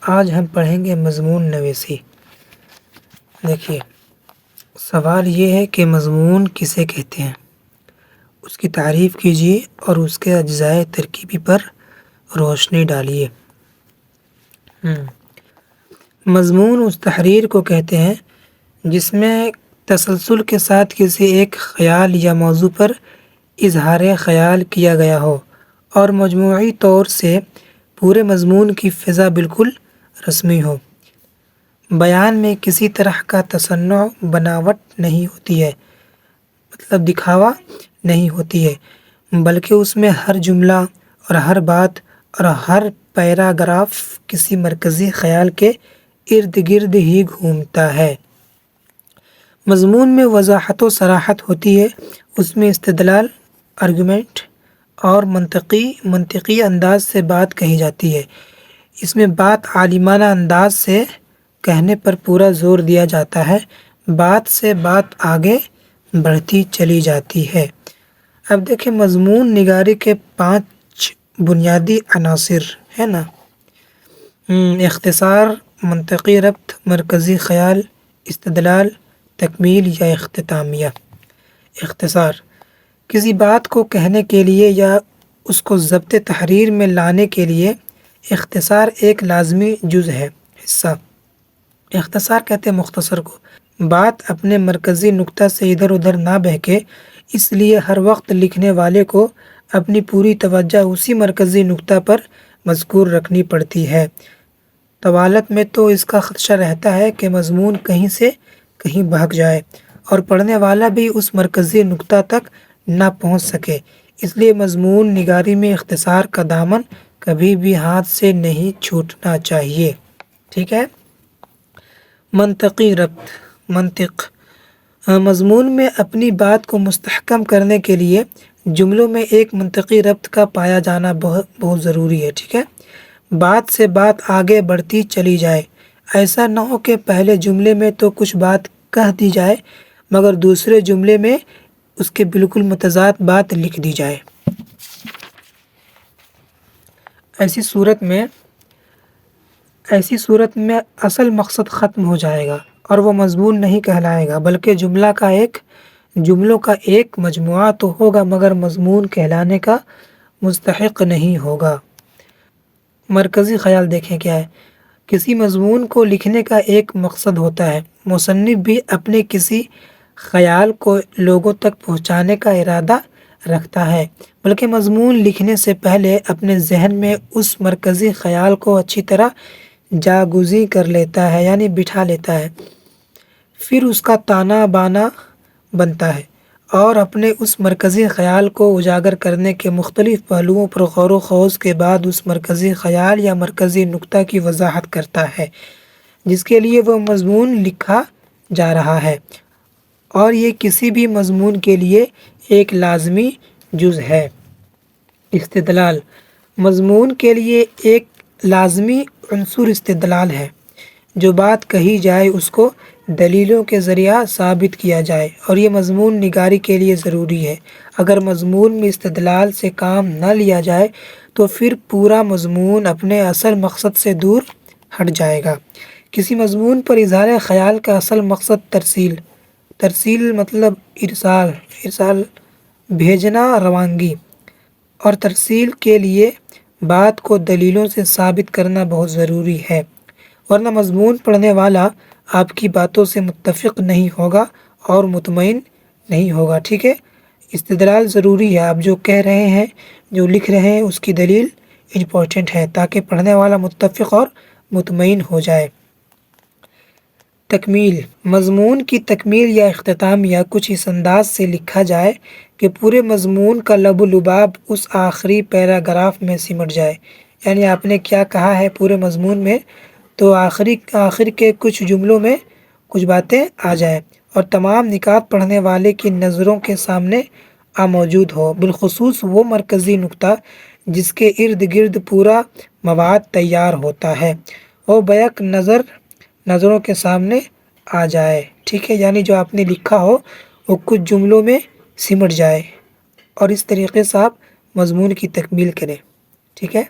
آج ہم پڑھیں گے مضمون نویسی۔ دیکھیے سوال یہ ہے کہ مضمون کسے کہتے ہیں، اس کی تعریف کیجیے اور اس کے اجزائے ترکیبی پر روشنی ڈالیے۔ مضمون اس تحریر کو کہتے ہیں جس میں تسلسل کے ساتھ کسی ایک خیال یا موضوع پر اظہار خیال کیا گیا ہو اور مجموعی طور سے پورے مضمون کی فضا بالکل رسمی ہو۔ بیان میں کسی طرح کا تصنع بناوٹ نہیں ہوتی ہے، مطلب دکھاوا نہیں ہوتی ہے، بلکہ اس میں ہر جملہ اور ہر بات اور ہر پیراگراف کسی مرکزی خیال کے ارد گرد ہی گھومتا ہے۔ مضمون میں وضاحت و صراحت ہوتی ہے، اس میں استدلال، آرگومنٹ اور منطقی انداز سے بات کہی جاتی ہے۔ اس میں بات عالمانہ انداز سے کہنے پر پورا زور دیا جاتا ہے، بات سے بات آگے بڑھتی چلی جاتی ہے۔ اب دیکھیں مضمون نگاری کے 5 بنیادی عناصر ہے نا، اختصار، منطقی ربط، مرکزی خیال، استدلال، تکمیل یا اختتامیہ۔ اختصار کسی بات کو کہنے کے لیے یا اس کو ضبط تحریر میں لانے کے لیے اختصار ایک لازمی جز ہے، حصہ۔ اختصار کہتے ہیں مختصر کو۔ بات اپنے مرکزی نقطہ سے ادھر ادھر نہ بہکے، اس لیے ہر وقت لکھنے والے کو اپنی پوری توجہ اسی مرکزی نقطہ پر مذکور رکھنی پڑتی ہے۔ طوالت میں تو اس کا خدشہ رہتا ہے کہ مضمون کہیں سے کہیں بہک جائے اور پڑھنے والا بھی اس مرکزی نقطہ تک نہ پہنچ سکے، اس لیے مضمون نگاری میں اختصار کا دامن کبھی بھی ہاتھ سے نہیں چھوٹنا چاہیے۔ ٹھیک ہے۔ منطقی ربط، منطق مضمون میں اپنی بات کو مستحکم کرنے کے لیے جملوں میں ایک منطقی ربط کا پایا جانا بہت ضروری ہے۔ ٹھیک ہے۔ بات سے بات آگے بڑھتی چلی جائے، ایسا نہ ہو کہ پہلے جملے میں تو کچھ بات کہہ دی جائے مگر دوسرے جملے میں اس کے بالکل متضاد بات لکھ دی جائے۔ ایسی صورت میں اصل مقصد ختم ہو جائے گا اور وہ مضمون نہیں کہلائے گا، بلکہ جملوں کا ایک مجموعہ تو ہوگا مگر مضمون کہلانے کا مستحق نہیں ہوگا۔ مرکزی خیال دیکھیں کیا ہے۔ کسی مضمون کو لکھنے کا ایک مقصد ہوتا ہے، مصنف بھی اپنے کسی خیال کو لوگوں تک پہنچانے کا ارادہ رکھتا ہے، بلکہ مضمون لکھنے سے پہلے اپنے ذہن میں اس مرکزی خیال کو اچھی طرح جاگزین کر لیتا ہے، یعنی بٹھا لیتا ہے، پھر اس کا تانا بانا بنتا ہے اور اپنے اس مرکزی خیال کو اجاگر کرنے کے مختلف پہلوؤں پر غور و خوض کے بعد اس مرکزی خیال یا مرکزی نقطہ کی وضاحت کرتا ہے جس کے لیے وہ مضمون لکھا جا رہا ہے، اور یہ کسی بھی مضمون کے لیے ایک لازمی جز ہے۔ استدلال مضمون کے لیے ایک لازمی عنصر استدلال ہے، جو بات کہی جائے اس کو دلیلوں کے ذریعہ ثابت کیا جائے، اور یہ مضمون نگاری کے لیے ضروری ہے۔ اگر مضمون میں استدلال سے کام نہ لیا جائے تو پھر پورا مضمون اپنے اصل مقصد سے دور ہٹ جائے گا۔ کسی مضمون پر اظہار خیال کا اصل مقصد ترسیل مطلب ارسال بھیجنا، روانگی، اور ترسیل کے لیے بات کو دلیلوں سے ثابت کرنا بہت ضروری ہے، ورنہ مضمون پڑھنے والا آپ کی باتوں سے متفق نہیں ہوگا اور مطمئن نہیں ہوگا۔ ٹھیک ہے۔ استدلال ضروری ہے، آپ جو کہہ رہے ہیں، جو لکھ رہے ہیں، اس کی دلیل امپورٹنٹ ہے تاکہ پڑھنے والا متفق اور مطمئن ہو جائے۔ تکمیل مضمون کی تکمیل یا اختتامیہ کچھ اس انداز سے لکھا جائے کہ پورے مضمون کا لب و لباب اس آخری پیراگراف میں سمٹ جائے، یعنی آپ نے کیا کہا ہے پورے مضمون میں، تو آخر کے کچھ جملوں میں کچھ باتیں آ جائیں اور تمام نکات پڑھنے والے کی نظروں کے سامنے موجود ہو، بالخصوص وہ مرکزی نقطہ جس کے ارد گرد پورا مواد تیار ہوتا ہے، وہ بیک نظروں کے سامنے آ جائے۔ ٹھیک ہے، یعنی جو آپ نے لکھا ہو وہ کچھ جملوں میں سمٹ جائے، اور اس طریقے سے آپ مضمون کی تکمیل کریں۔ ٹھیک ہے۔